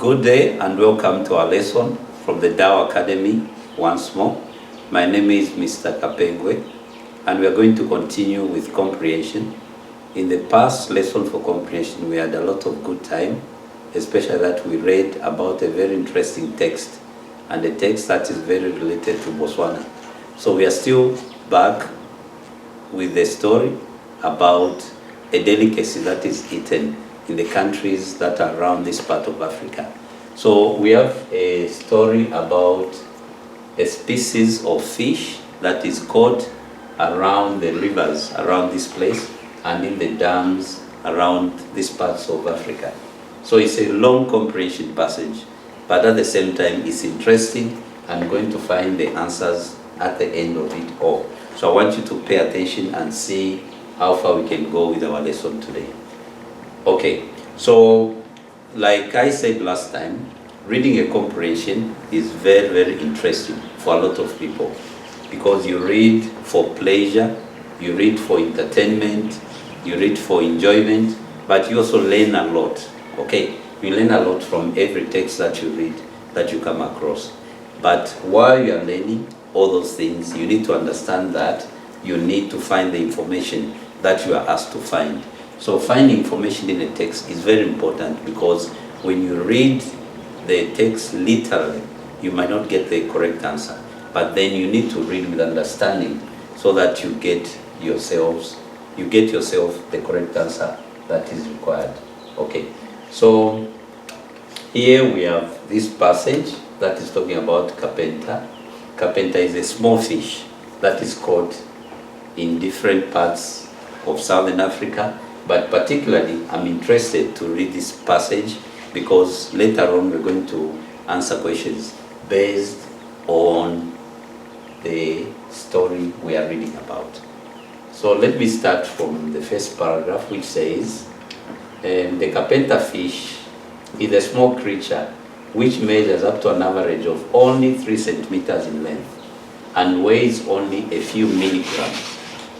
Good day and welcome to our lesson from the Dow Academy once more. My name is Mr. Kapengwe and we are going to continue with comprehension. In the past lesson for comprehension, we had a lot of good time, especially that we read about a very interesting text and a text that is very related to Botswana. So we are still back with the story about a delicacy that is eaten in the countries that are around this part of Africa. So we have a story about a species of fish that is caught around the rivers around this place and in the dams around these parts of Africa. So it's a long comprehension passage, but at the same time it's interesting and going to find the answers at the end of it all. So I want you to pay attention and see how far we can go with our lesson today. Okay, so like I said last time, reading a comprehension is very, very interesting for a lot of people because you read for pleasure, you read for entertainment, you read for enjoyment, but you also learn a lot. Okay, you learn a lot from every text that you read, that you come across. But while you are learning all those things, you need to understand that you need to find the information that you are asked to find. So finding information in a text is very important because when you read the text literally, you might not get the correct answer. But then you need to read with understanding so that you get yourself the correct answer that is required. Okay, so here we have this passage that is talking about kapenta. Kapenta is a small fish that is caught in different parts of Southern Africa, but particularly I'm interested to read this passage because later on we're going to answer questions based on the story we are reading about. So let me start from the first paragraph, which says, the kapenta fish is a small creature which measures up to an average of only 3 centimeters in length and weighs only a few milligrams.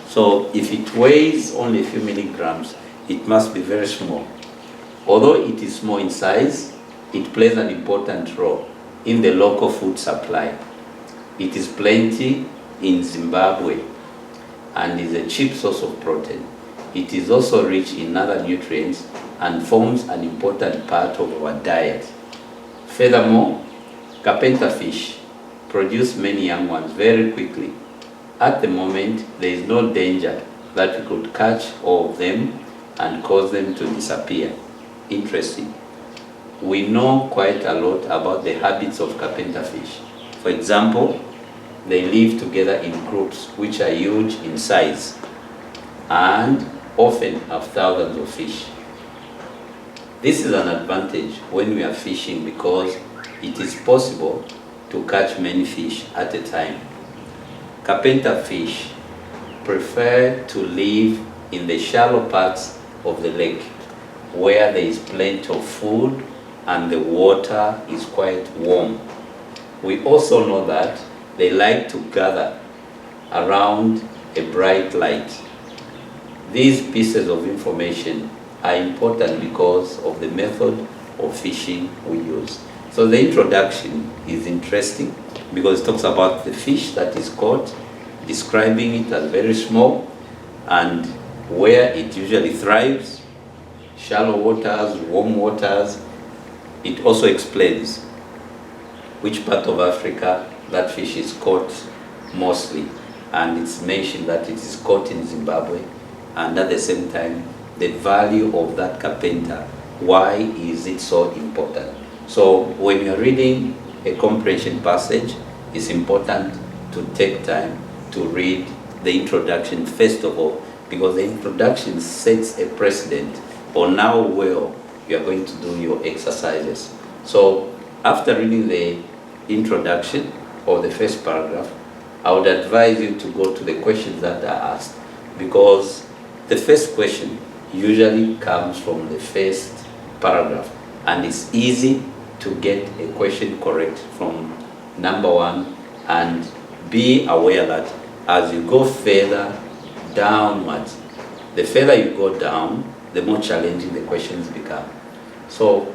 So if it weighs only a few milligrams, it must be very small. Although it is small in size, it plays an important role in the local food supply. It is plenty in Zimbabwe and is a cheap source of protein. It is also rich in other nutrients and forms an important part of our diet. Furthermore, kapenta fish produce many young ones very quickly. At the moment, there is no danger that we could catch all of them and cause them to disappear. Interesting. We know quite a lot about the habits of kapenta fish. For example, they live together in groups which are huge in size and often have thousands of fish. This is an advantage when we are fishing because it is possible to catch many fish at a time. Kapenta fish prefer to live in the shallow parts of the lake where there is plenty of food and the water is quite warm. We also know that they like to gather around a bright light. These pieces of information are important because of the method of fishing we use. So the introduction is interesting because it talks about the fish that is caught, describing it as very small and where it usually thrives, shallow waters, warm waters. It also explains which part of Africa that fish is caught mostly, and it's mentioned that it is caught in Zimbabwe, and at the same time the value of that kapenta. Why is it so important? So when you're reading a comprehension passage, it's important to take time to read the introduction first of all, because the introduction sets a precedent on how well you are going to do your exercises. So after reading the introduction or the first paragraph, I would advise you to go to the questions that are asked, because the first question usually comes from the first paragraph and it's easy to get a question correct from number 1, and be aware that as you go further downwards, the further you go down, the more challenging the questions become. So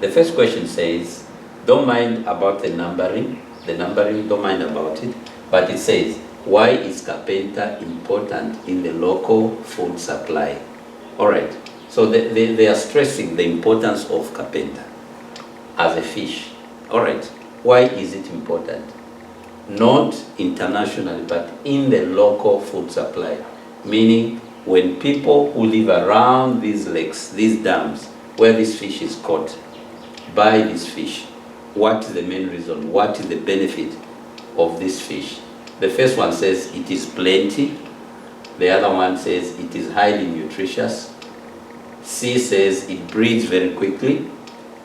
The first question says, don't mind about the numbering, don't mind about it, but it says, why is Kapenta important in the local food supply? All right, so they are stressing the importance of Kapenta as a fish. All right, why is it important? Not internationally, but in the local food supply. Meaning, when people who live around these lakes, these dams, where this fish is caught, buy this fish, what is the main reason? What is the benefit of this fish? The first one says it is plenty. The other one says it is highly nutritious. C says it breeds very quickly.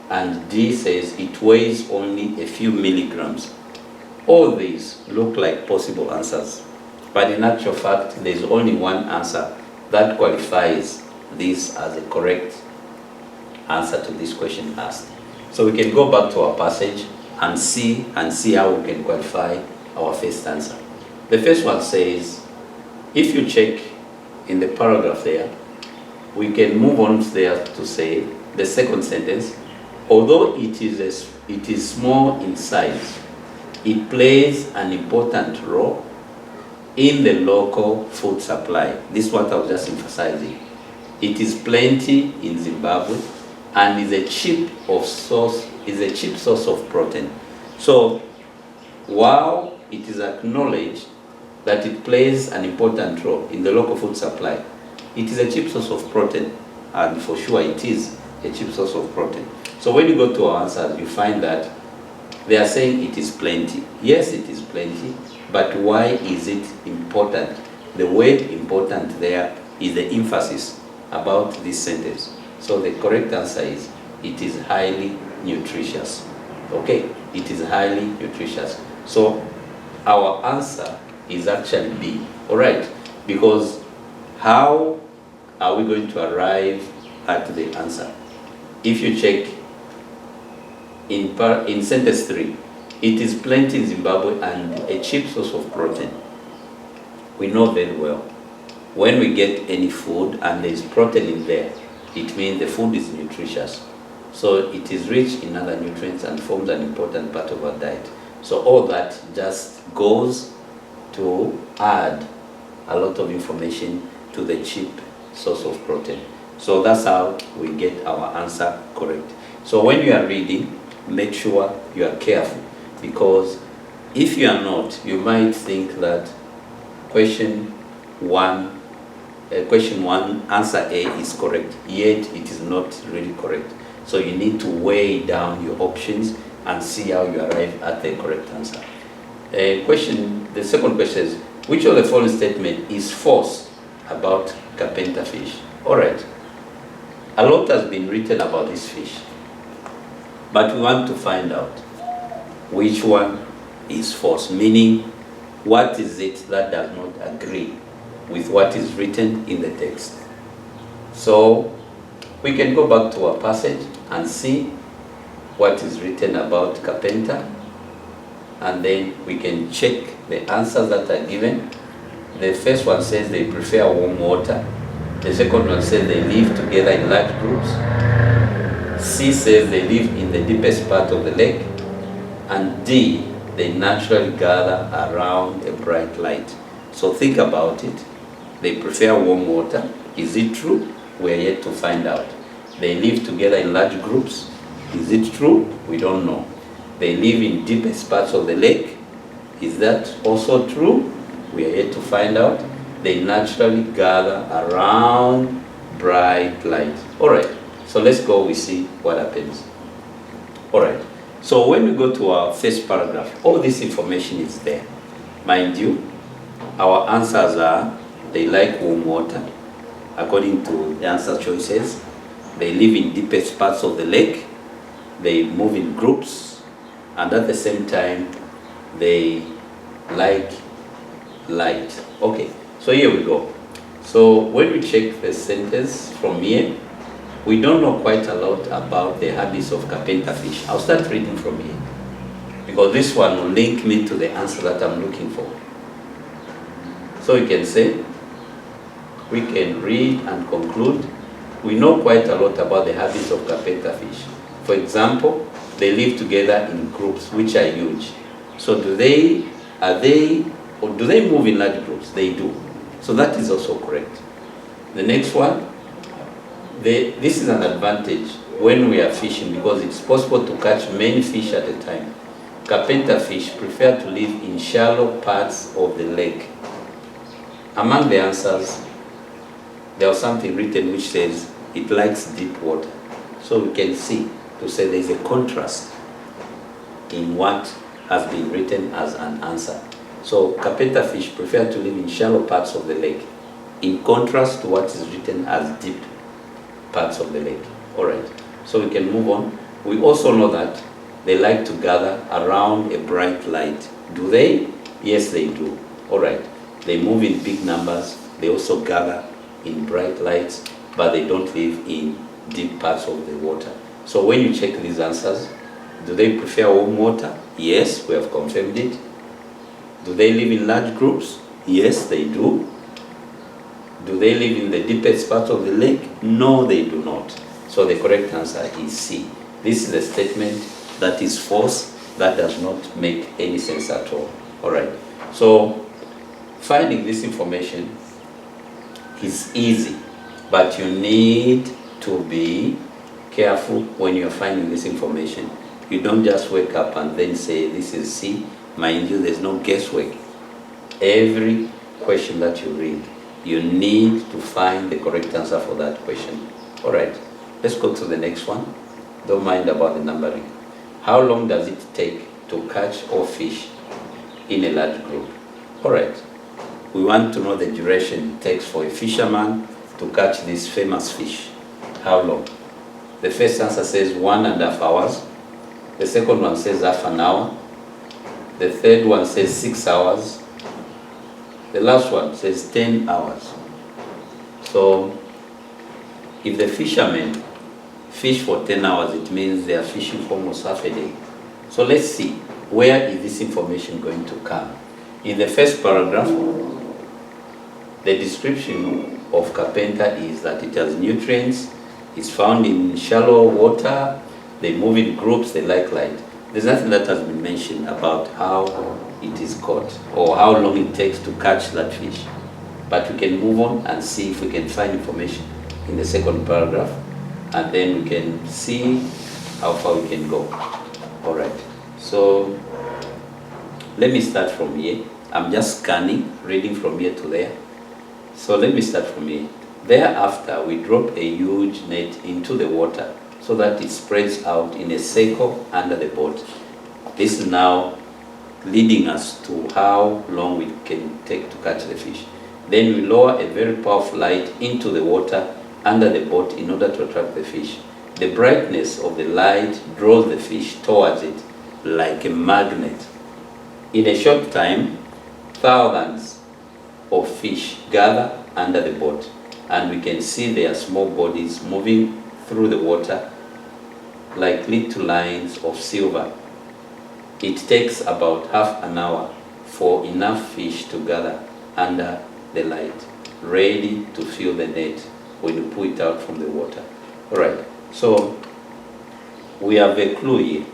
And D says it weighs only a few milligrams. All these look like possible answers, but in actual fact, there is only one answer that qualifies this as a correct answer to this question asked. So we can go back to our passage and see how we can qualify our first answer. The first one says, if you check in the paragraph there, we can move on there to say the second sentence, although it is small in size, it plays an important role in the local food supply. This is what I was just emphasizing. It is plenty in Zimbabwe and is a cheap source of protein. So while it is acknowledged that it plays an important role in the local food supply, it is a cheap source of protein, and for sure it is a cheap source of protein. So when you go to our answers, you find that they are saying it is plenty. Yes, it is plenty, but why is it important? The word important there is the emphasis about this sentence. So the correct answer is, it is highly nutritious. Okay, it is highly nutritious. So our answer is actually B, all right? Because how are we going to arrive at the answer? If you check in sentence 3, it is plenty in Zimbabwe and a cheap source of protein. We know very well, when we get any food and there is protein in there, it means the food is nutritious. So it is rich in other nutrients and forms an important part of our diet. So all that just goes to add a lot of information to the cheap source of protein. So that's how we get our answer correct. So when you are reading, make sure you are careful, because if you are not, you might think that question one, answer A is correct, yet it is not really correct. So you need to weigh down your options and see how you arrive at the correct answer. The second question is, which of the following statement is false about Kapenta fish? All right, a lot has been written about this fish, but we want to find out which one is false, meaning what is it that does not agree with what is written in the text. So we can go back to our passage and see what is written about Kapenta, and then we can check the answers that are given. The first one says they prefer warm water. The second one says they live together in large groups. C says they live in the deepest part of the lake. And D, they naturally gather around a bright light. So think about it. They prefer warm water. Is it true? We are yet to find out. They live together in large groups. Is it true? We don't know. They live in deepest parts of the lake. Is that also true? We are yet to find out. They naturally gather around bright light. All right, so let's go, we see what happens. All right, so when we go to our first paragraph, all this information is there. Mind you, our answers are, they like warm water, according to the answer choices. They live in deepest parts of the lake. They move in groups, and at the same time, they like light. Okay, so here we go. So when we check the sentence from here, we don't know quite a lot about the habits of Kapenta fish. I'll start reading from here, because this one will link me to the answer that I'm looking for. So we can say, we can read and conclude, we know quite a lot about the habits of Kapenta fish. For example, they live together in groups which are huge. So do they move in large groups? They do. So that is also correct. The next one, this is an advantage when we are fishing because it's possible to catch many fish at a time. Carpenter fish prefer to live in shallow parts of the lake. Among the answers, there was something written which says it likes deep water. So we can see to say there is a contrast in what has been written as an answer. So carpenter fish prefer to live in shallow parts of the lake, in contrast to what is written as deep parts of the lake. All right, so we can move on. We also know that they like to gather around a bright light. Do they? Yes, they do. All right, they move in big numbers. They also gather in bright lights, but they don't live in deep parts of the water. So when you check these answers, do they prefer warm water? Yes, we have confirmed it. Do they live in large groups? Yes, they do. Do they live in the deepest part of the lake? No, they do not. So the correct answer is C. This is a statement that is false, that does not make any sense at all. All right. So finding this information is easy, but you need to be careful when you're finding this information. You don't just wake up and then say this is C. Mind you, there's no guesswork. Every question that you read, you need to find the correct answer for that question. All right, let's go to the next one. Don't mind about the numbering. How long does it take to catch or fish in a large group? All right, we want to know the duration it takes for a fisherman to catch this famous fish. How long? The first answer says 1.5 hours. The second one says half an hour. The third one says 6 hours. The last one says 10 hours. So if the fishermen fish for 10 hours, it means they are fishing for almost half a day. So let's see, where is this information going to come? In the first paragraph, the description of carpenter is that it has nutrients, it's found in shallow water, they move in groups, they like light. There's nothing that has been mentioned about how it is caught or how long it takes to catch that fish. But we can move on and see if we can find information in the second paragraph, and then we can see how far we can go. All right, so let me start from here. I'm just scanning, reading from here to there. So let me start from here. Thereafter, we drop a huge net into the water so that it spreads out in a circle under the boat. This is now leading us to how long we can take to catch the fish. Then we lower a very powerful light into the water under the boat in order to attract the fish. The brightness of the light draws the fish towards it like a magnet. In a short time, thousands of fish gather under the boat, and we can see their small bodies moving through the water like little lines of silver. It takes about half an hour for enough fish to gather under the light, ready to fill the net when you pull it out from the water. All right, so we have a clue here.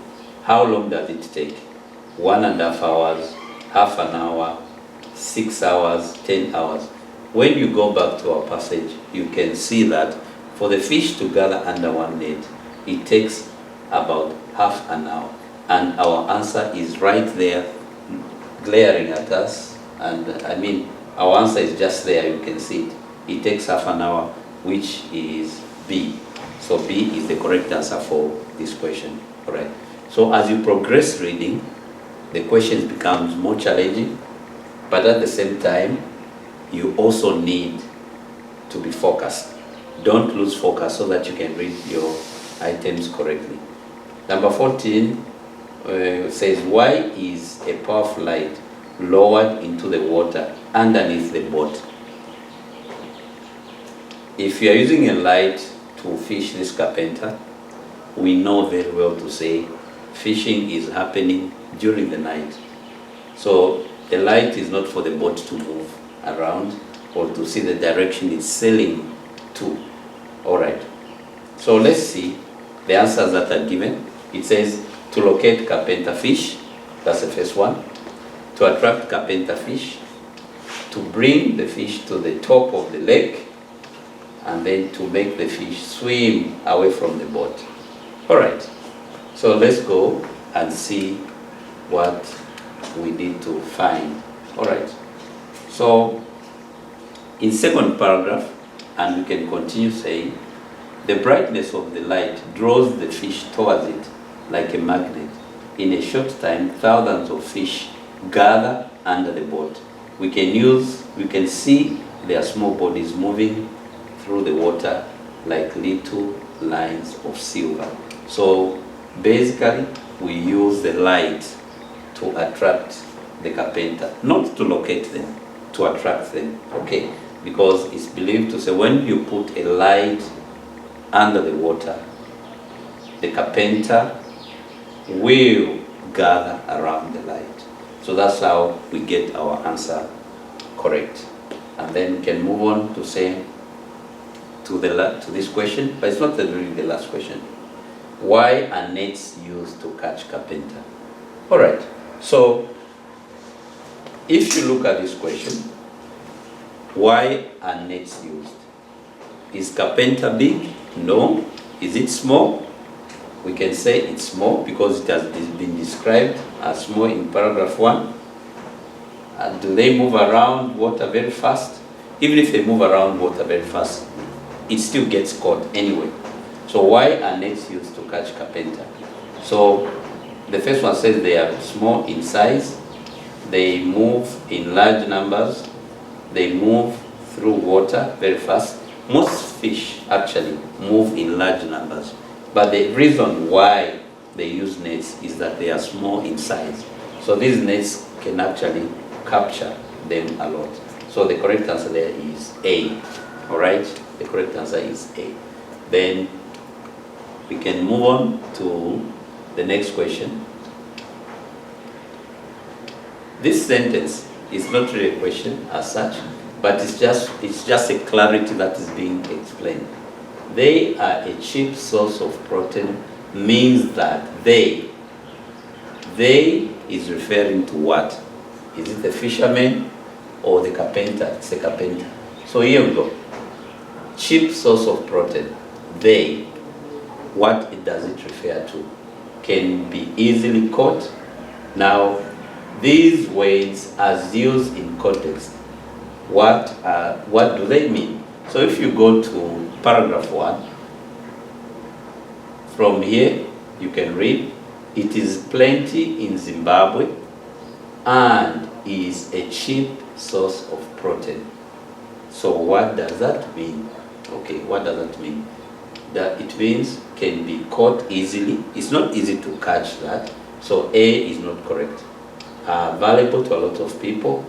How long does it take? 1.5 hours, half an hour, 6 hours, 10 hours. When you go back to our passage, you can see that for the fish to gather under one net, it takes about half an hour. And our answer is right there, glaring at us. And I mean, our answer is just there, you can see it. It takes half an hour, which is B. So B is the correct answer for this question. All right. So as you progress reading, the questions becomes more challenging, but at the same time, you also need to be focused. Don't lose focus so that you can read your items correctly. Number 14 says, why is a powerful light lowered into the water underneath the boat? If you are using a light to fish this carpenter, we know very well to say fishing is happening during the night. So the light is not for the boat to move around or to see the direction it's sailing to. All right. So let's see the answers that are given. It says to locate carpenter fish, that's the first one. To attract carpenter fish, to bring the fish to the top of the lake, and then to make the fish swim away from the boat. All right, so let's go and see what we need to find. All right, so in second paragraph, and we can continue saying, the brightness of the light draws the fish towards it like a magnet. In a short time, thousands of fish gather under the boat. We can see their small bodies moving through the water like little lines of silver. So basically, we use the light to attract the carpenter, not to locate them, to attract them, okay? Because it's believed to say when you put a light under the water, the carpenter will gather around the light. So that's how we get our answer correct. And then we can move on to say to this question, but it's not really the last question. Why are nets used to catch carpenter? All right, so if you look at this question, why are nets used? Is carpenter big? No. Is it small? We can say it's small because it has been described as small in paragraph 1. And do they move around water very fast? Even if they move around water very fast, it still gets caught anyway. So why are nets used to catch carpenter? So the first one says they are small in size, they move in large numbers, they move through water very fast. Most fish actually move in large numbers. But the reason why they use nets is that they are small in size. So these nets can actually capture them a lot. So the correct answer there is A. All right? The correct answer is A. Then we can move on to the next question. This sentence is not really a question as such, but it's just a clarity that is being explained. They are a cheap source of protein means that they is referring to what? Is it the fisherman or the carpenter? It's the carpenter. So here we go. Cheap source of protein. They, what does it refer to? Can be easily caught. Now, these words as used in context, what do they mean? So if you go to paragraph 1, from here you can read, it is plenty in Zimbabwe and is a cheap source of protein. So what does that mean? Okay, what does that mean? That it means can be caught easily. It's not easy to catch that. So A is not correct. Valuable to a lot of people,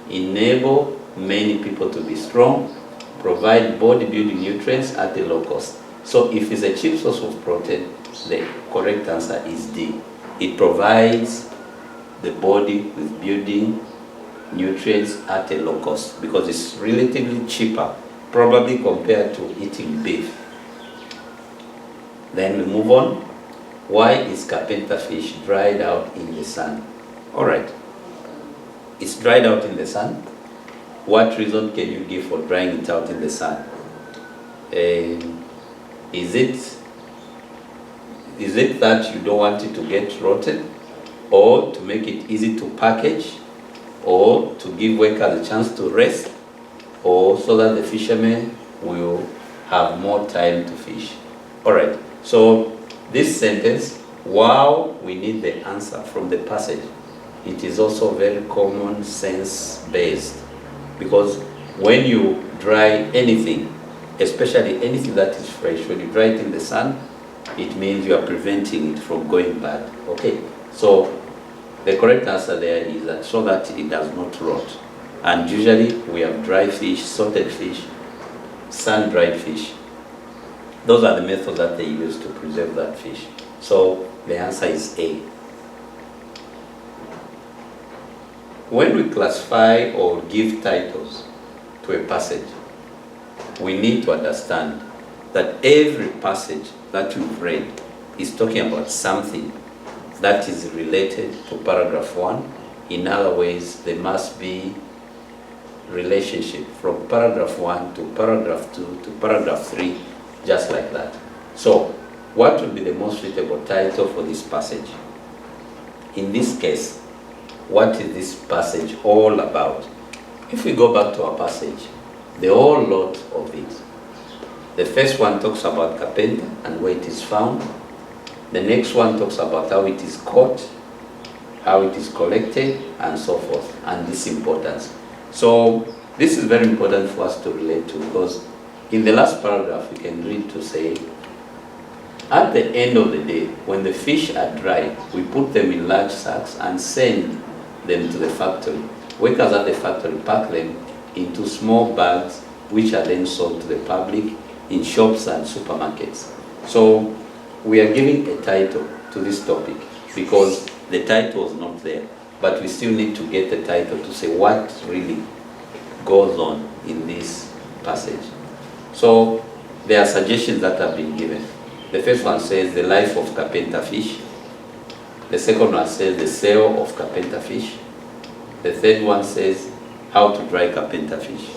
enable many people to be strong, provide bodybuilding nutrients at a low cost. So if it's a cheap source of protein, the correct answer is D. It provides the body with building nutrients at a low cost because it's relatively cheaper, probably compared to eating beef. Then we move on. Why is carpenter fish dried out in the sun? All right, it's dried out in the sun. What reason can you give for drying it out in the sun? Is it that you don't want it to get rotten, or to make it easy to package, or to give workers a chance to rest, or so that the fishermen will have more time to fish? All right, so this sentence, while we need the answer from the passage, it is also very common sense based. Because when you dry anything, especially anything that is fresh, when you dry it in the sun, it means you are preventing it from going bad. Okay, so the correct answer there is that so that it does not rot. And usually we have dry fish, salted fish, sun-dried fish. Those are the methods that they use to preserve that fish. So the answer is A. When we classify or give titles to a passage, we need to understand that every passage that we've read is talking about something that is related to paragraph 1. In other ways, there must be relationship from paragraph 1 to paragraph 2 to paragraph 3, just like that. So, what would be the most suitable title for this passage? In this case, what is this passage all about? If we go back to our passage, the whole lot of it. The first one talks about carpenter and where it is found. The next one talks about how it is caught, how it is collected, and so forth, and this importance. So this is very important for us to relate to, because in the last paragraph we can read to say, at the end of the day, when the fish are dry, we put them in large sacks and send them to the factory. Workers at the factory pack them into small bags, which are then sold to the public in shops and supermarkets. So we are giving a title to this topic because the title is not there, but we still need to get the title to say what really goes on in this passage. So there are suggestions that have been given. The first one says the life of carpenter fish. The second one says the sale of carpenter fish. The third one says how to dry carpenter fish.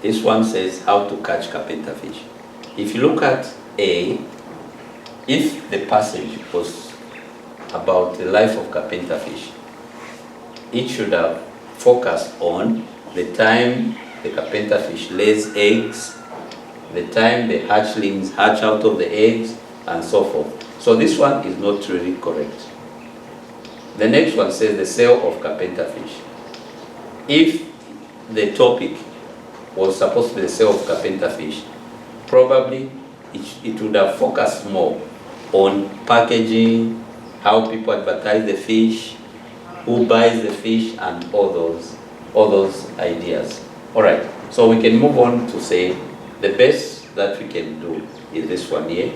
This one says how to catch carpenter fish. If you look at A, if the passage was about the life of carpenter fish, it should have focused on the time the carpenter fish lays eggs, the time the hatchlings hatch out of the eggs, and so forth. So this one is not really correct. The next one says the sale of carpenter fish. If the topic was supposed to be the sale of carpenter fish, probably it would have focused more on packaging, how people advertise the fish, who buys the fish, and all those ideas. All right, so we can move on to say the best that we can do is this one here.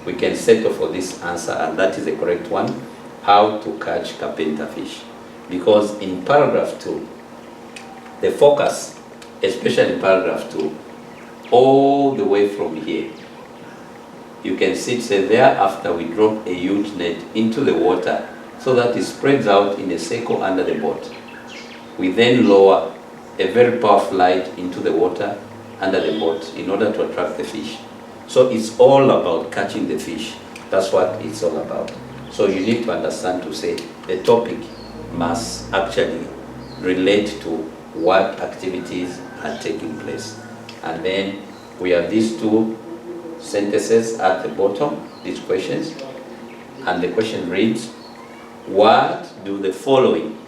We can settle for this answer, and that is the correct one, how to catch carpenter fish. Because in paragraph 2, the focus, especially in paragraph 2, all the way from here, you can see it says, thereafter we drop a huge net into the water so that it spreads out in a circle under the boat. We then lower a very powerful light into the water under the boat in order to attract the fish. So it's all about catching the fish. That's what it's all about. So you need to understand to say the topic must actually relate to what activities are taking place. And then we have these two sentences at the bottom, these questions. And the question reads, what do the following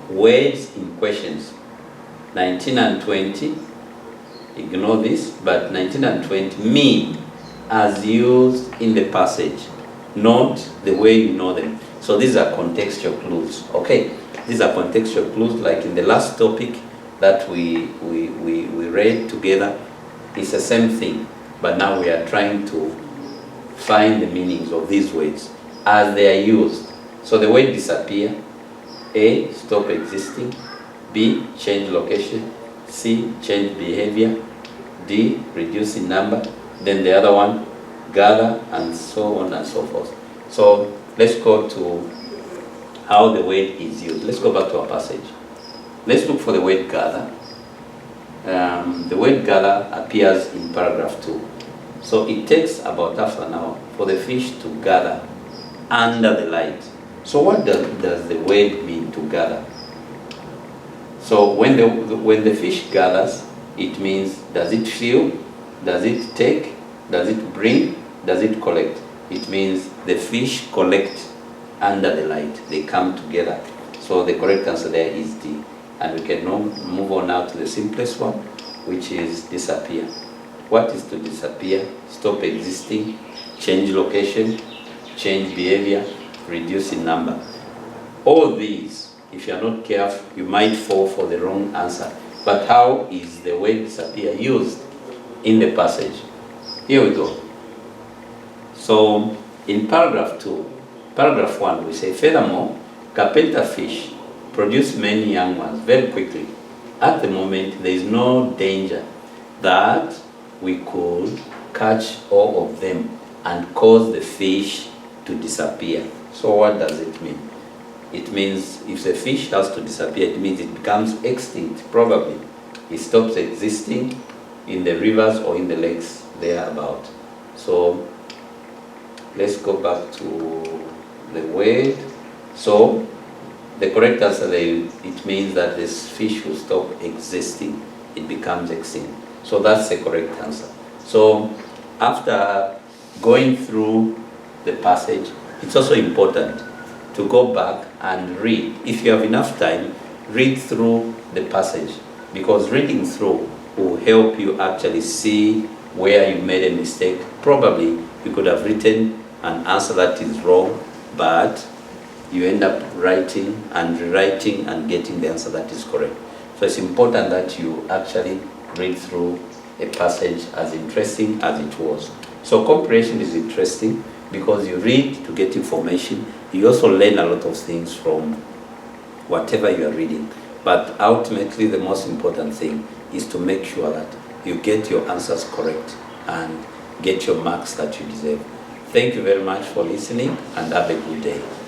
words in questions 19 and 20, ignore this, but 19 and 20 mean as used in the passage, not the way you know them. So these are contextual clues, okay? These are contextual clues, like in the last topic that we read together. It's the same thing, but now we are trying to find the meanings of these words as they are used. So the word disappear, A, stop existing, B, change location, C, change behavior, D, reduce in number, then the other one, gather, and so on and so forth. So let's go to how the word is used. Let's go back to our passage. Let's look for the word gather. The word gather appears in paragraph 2. So it takes about half an hour for the fish to gather under the light. So what does the word mean to gather? So when the fish gathers, it means, does it feel, does it take, does it bring, does it collect? It means the fish collect under the light. They come together. So the correct answer there is D. And we can now move on now to the simplest one, which is disappear. What is to disappear? Stop existing, change location, change behavior, reduce in number. All these, if you are not careful, you might fall for the wrong answer. But how is the word disappear used in the passage? Here we go. So in paragraph 2, paragraph 1, we say, furthermore, carpenter fish produce many young ones very quickly. At the moment, there is no danger that we could catch all of them and cause the fish to disappear. So what does it mean? It means if the fish has to disappear, it means it becomes extinct, probably. It stops existing in the rivers or in the lakes thereabout. So let's go back to the word. So the correct answer there, it means that this fish will stop existing. It becomes extinct. So that's the correct answer. So after going through the passage, it's also important to go back and read. If you have enough time, read through the passage, because reading through will help you actually see where you made a mistake. Probably you could have written an answer that is wrong, but you end up writing and rewriting and getting the answer that is correct. So it's important that you actually read through a passage, as interesting as it was. So comprehension is interesting because you read to get information. You also learn a lot of things from whatever you are reading. But ultimately, the most important thing is to make sure that you get your answers correct and get your marks that you deserve. Thank you very much for listening, and have a good day.